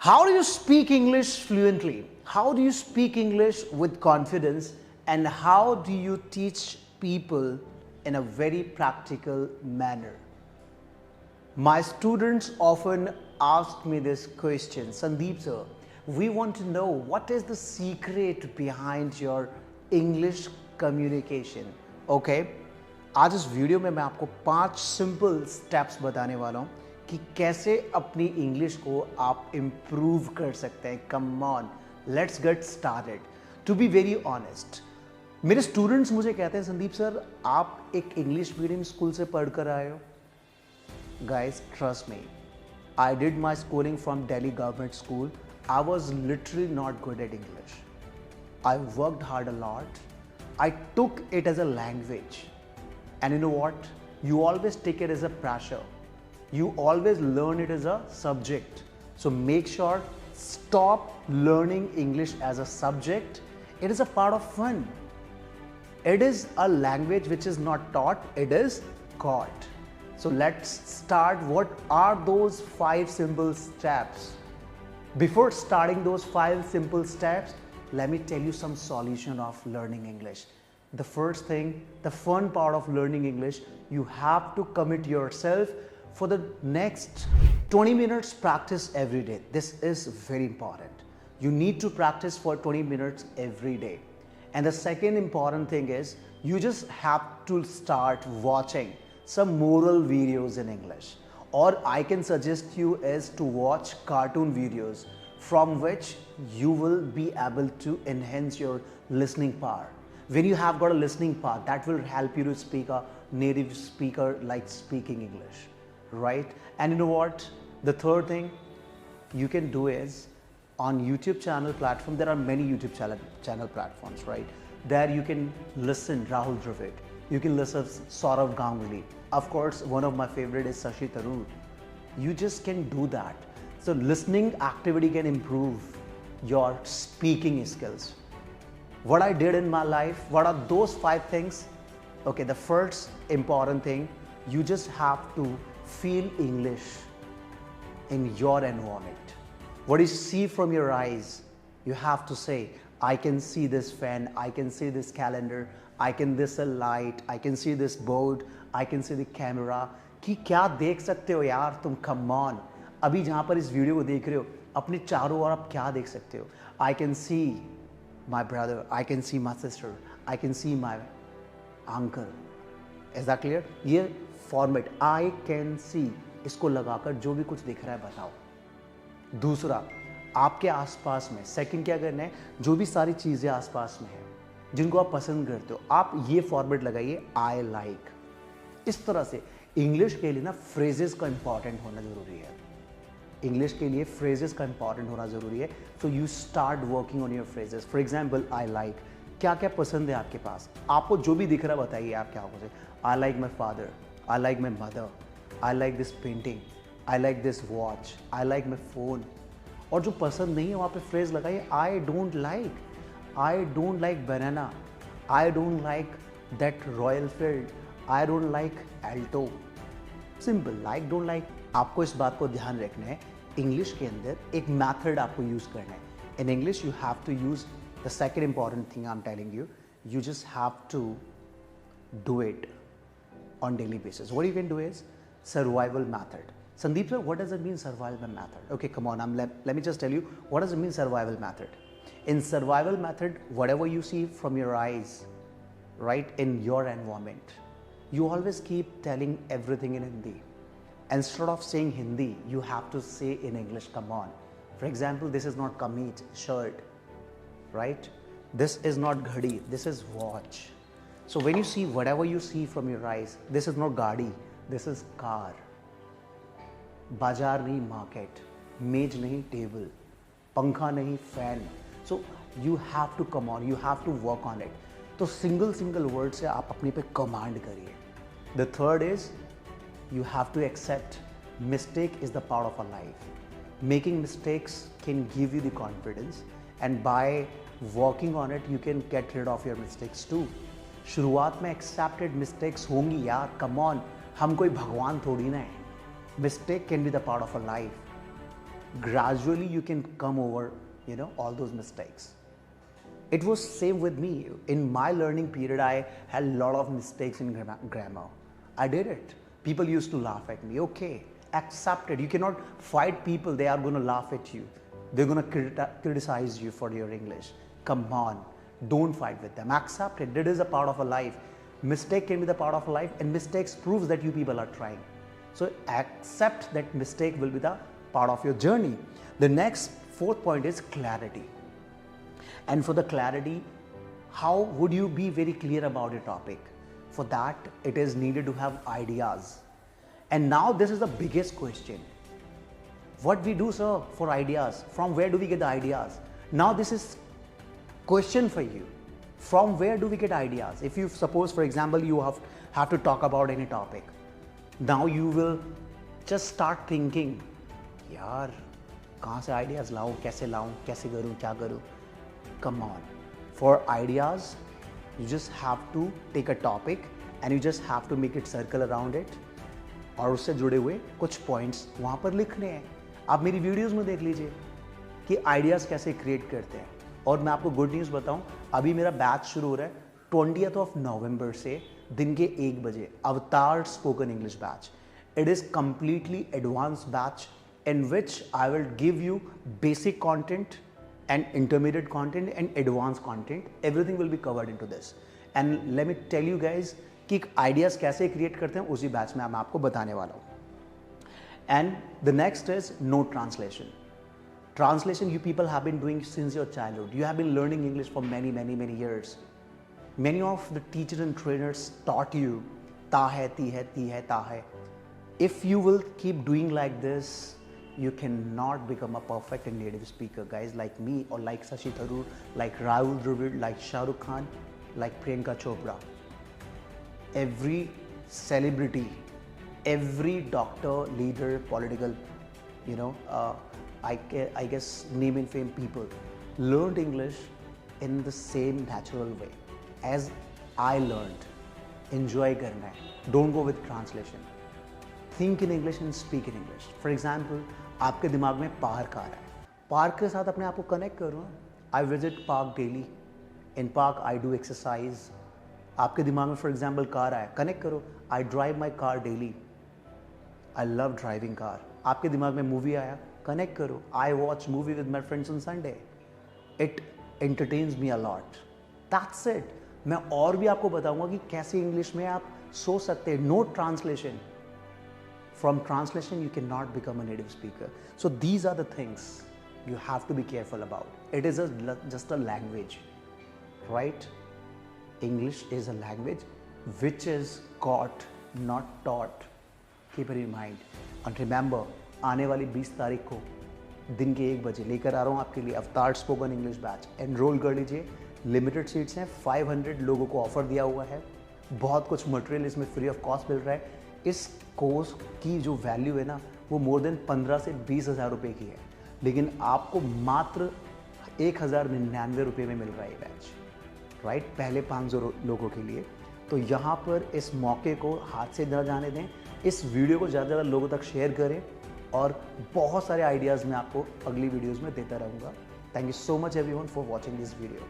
How do you speak English fluently? How do you speak English with confidence? And how do you teach people in a very practical manner? My students often ask me this question, Sandeep sir, we want to know what is the secret behind your English communication. Okay? आज इस video में मैं आपको 5 simple steps बताने वाला हूँ कि कैसे अपनी इंग्लिश को आप इम्प्रूव कर सकते हैं. Come on, let's get started. To be very honest, मेरे स्टूडेंट्स मुझे कहते हैं संदीप सर आप एक इंग्लिश मीडियम स्कूल से पढ़ कर आए हो. Guys trust me, I did my schooling from Delhi government school. I was literally not good at English. I worked hard a lot. I took it as a language. And you know what? You always take it as a pressure. You always learn it as a subject. So make sure, stop learning English as a subject. It is a part of fun. It is a language which is not taught, it is caught. So let's start. What are those 5 simple steps? Before starting those 5 simple steps, let me tell you some solution of learning English. The first thing, the fun part of learning English, you have to commit yourself for the next 20 minutes practice every day. This is very important. You need to practice for 20 minutes every day. And the second important thing is you just have to start watching some moral videos in English, or I can suggest you is to watch cartoon videos from which you will be able to enhance your listening power. When you have got a listening power, that will help you to speak a native speaker like speaking English, right? And you know what? The third thing you can do is on YouTube channel platform, there are many YouTube channel platforms, right? There you can listen Rahul Dravid, you can listen Saurav Ganguly. Of course, one of my favorite is Shashi Tharoor. You just can do that. So listening activity can improve your speaking skills. What I did in my life, what are those 5 things? Okay, the first important thing, you just have to feel English in your environment. What you see from your eyes, you have to say, I can see this fan, I can see this calendar, I can this a light, I can see this board, I can see the camera. कि क्या देख सकते हो यार तुम, come on. अभी जहाँ पर इस वीडियो को देख रहे हो, अपने चारों ओर आप क्या देख सकते हो? I can see my brother, I can see my sister, I can see my uncle. Is that clear? ये फॉर्मेट I can see, इसको लगाकर जो भी कुछ दिख रहा है बताओ. दूसरा, आपके आसपास में सेकंड क्या करना है, जो भी सारी चीज़ें आसपास में हैं जिनको आप पसंद करते हो, आप ये फॉर्मेट लगाइए आई लाइक. इस तरह से इंग्लिश के लिए ना फ्रेजेस का इंपॉर्टेंट होना ज़रूरी है. इंग्लिश के लिए फ्रेजेस का इंपॉर्टेंट होना ज़रूरी है. So you start working on your phrases. For example I like, क्या क्या पसंद है आपके पास, आपको जो भी दिख रहा है बताइए आप क्या पसंद. I like my father, I like my mother, I like this painting, I like this watch, I like my phone. और जो पसंद नहीं है वहाँ पे फ्रेज लगाइए I don't like. I don't like banana, I don't like that royal field, I don't like Alto. Simple, like don't like. आपको इस बात को ध्यान रखना है, इंग्लिश के अंदर एक मैथड आपको यूज़ करना है. In English you have to use the second important thing I am telling you, you just have to do it on daily basis. What you can do is survival method. Sandeep sir, what does it mean survival method? Okay, come on, let me just tell you what does it mean survival method. In survival method, whatever you see from your eyes, right, in your environment, you always keep telling everything in Hindi. Instead of saying Hindi, you have to say in English. Come on. For example, this is not kameez, shirt, right? This is not ghadi, this is watch. So when you see whatever you see from your eyes, this is not gaadi, this is car. बाजार नहीं market, मेज नहीं table, पंखा नहीं fan. So you have to come on, you have to work on it. तो single word से आप अपने पे कमांड करिए. The third is you have to accept mistake is the part of a life. Making mistakes can give you the confidence, and by working on it you can get rid of your mistakes too. शुरुआत में accepted mistakes होंगी यार, come on, हम कोई भगवान थोड़ी ना है. Mistake can be the part of a life. gradually you can come over, all those mistakes. It was same with me. In my learning period, I had a lot of mistakes in grammar. I did it. People used to laugh at me. Okay, accept it. You cannot fight people. They are going to laugh at you. They're going to criticize you for your English. Come on, don't fight with them. Accept it. That is a part of a life. Mistake can be the part of life, and mistakes proves that you people are trying. So accept that mistake will be the part of your journey. The next fourth point is clarity. And for the clarity, how would you be very clear about your topic? For that, it is needed to have ideas. And now this is the biggest question. What we do, sir, for ideas? From where do we get the ideas? Now this is question for you. From where do we get ideas? If you suppose, for example, you have to talk about any topic. Now you will just start thinking, यार कहाँ से ideas लाऊं, कैसे लाऊं, कैसे करूं, क्या करूं? Come on. For ideas, you just have to take a topic and you just have to make it circle around it. और उससे जुड़े हुए कुछ पॉइंट्स वहाँ पर लिखने हैं. आप मेरी वीडियोस में देख लीजिए कि आइडियाज़ कैसे क्रिएट करते हैं. और मैं आपको गुड न्यूज़ बताऊं, अभी मेरा बैच शुरू हो रहा है 20th November से दिन के 1 बजे. अवतार spoken English batch. It is completely advanced batch in which I will give you basic content and intermediate content and advanced content. Everything will be covered into this. And let me tell you guys कि ideas कैसे create करते हैं उसी batch में मैं आपको बताने वाला हूँ. And the next is no translation. Translation you people have been doing since your childhood. You have been learning English for many years. Many of the teachers and trainers taught you ta hai, ti hai, ti hai, ta hai. If you will keep doing like this, you cannot become a perfect and native speaker, guys, like me or like Shashi Tharoor, like Rahul Dravid, like Shah Rukh Khan, like Priyanka Chopra. Every celebrity, every doctor, leader, political, I guess name and fame people learned English in the same natural way as I learned. Enjoy करना है. Don't go with translation. Think in English and speak in English. For example, आपके दिमाग में park आ रहा है. Park के साथ अपने आप को कनेक्ट करो. I visit park daily. In park I do exercise. आपके दिमाग में for example कार आया, कनेक्ट करो. I drive my car daily. I love driving car. आपके दिमाग में मूवी आया, कनेक्ट करो. I watch movie with my friends on Sunday. It entertains me a lot. That's it. मैं और भी आपको बताऊंगा कि कैसे इंग्लिश में आप सोच सकते हैं. No translation. From translation, you cannot become a native speaker. So these are the things you have to be careful about. It is just a language, right? English is a language which is got, not taught. Keep it in mind. And remember, आने वाली 20 तारीख को दिन के 1 बजे लेकर आ रहा हूँ आपके लिए अवतार स्पोकन इंग्लिश बैच. एनरोल कर लीजिए. लिमिटेड सीट्स हैं. 500 लोगों को ऑफर दिया हुआ है. बहुत कुछ मटेरियल इसमें फ्री ऑफ कॉस्ट मिल रहा है. इस कोर्स की जो वैल्यू है ना, वो मोर देन 15 से 20 हज़ार रुपये की है, लेकिन आपको मात्र 1099 रुपये में मिल रहा है ये बैच, राइट? पहले 500 लोगों के लिए. तो यहाँ पर इस मौके को हाथ से न जाने दें. इस वीडियो को ज़्यादा से ज़्यादा लोगों तक शेयर करें और बहुत सारे आइडियाज़ मैं आपको अगली वीडियोज़ में देता रहूँगा. Thank you so much everyone for watching this video.